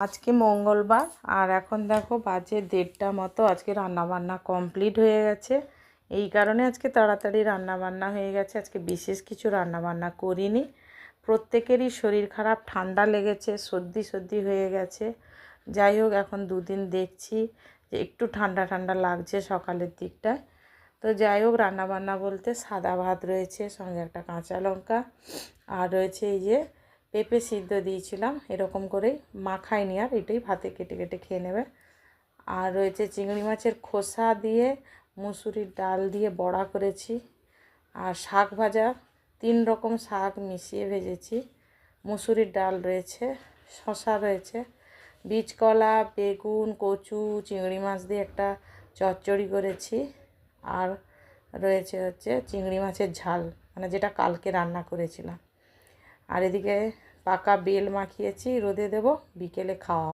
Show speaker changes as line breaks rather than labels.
আজকে মঙ্গলবার আর এখন দেখো বাজে 1:30 মতো। আজকে রান্নাবান্না কমপ্লিট হয়ে গেছে, এই কারণে আজকে তাড়াতাড়ি রান্নাবান্না হয়ে গেছে। আজকে বিশেষ কিছু রান্নাবান্না করিনি। প্রত্যেকেরই শরীর খারাপ, ঠান্ডা লেগেছে, সর্দি সর্দি হয়ে গেছে। যাই হোক, এখন দুদিন দেখছি যে একটু ঠান্ডা ঠান্ডা লাগছে সকালের দিকটায়। তো যাই হোক, রান্নাবান্না বলতে সাদা ভাত রয়েছে, সঙ্গে একটা কাঁচা লঙ্কা, আর রয়েছে এই যে পেঁপে সিদ্ধ দিয়েছিলাম, এরকম করেই মাখাইনি, আর এটাই ভাতে কেটে কেটে খেয়ে নেবে। আর রয়েছে চিংড়ি মাছের খোসা দিয়ে মুসুরির ডাল দিয়ে বড়া করেছি, আর শাক ভাজা, 3 রকম শাক মিশিয়ে ভেজেছি। মুসুরির ডাল রয়েছে, শসা রয়েছে, বীজকলা, বেগুন, কচু, চিংড়ি মাছ দিয়ে একটা চচ্চড়ি করেছি। আর রয়েছে হচ্ছে চিংড়ি মাছের ঝাল, মানে যেটা কালকে রান্না করেছিলাম। আর এদিকে পাকা বেল মাখিয়েছি, রোদে দেব, বিকেলে খাওয়া।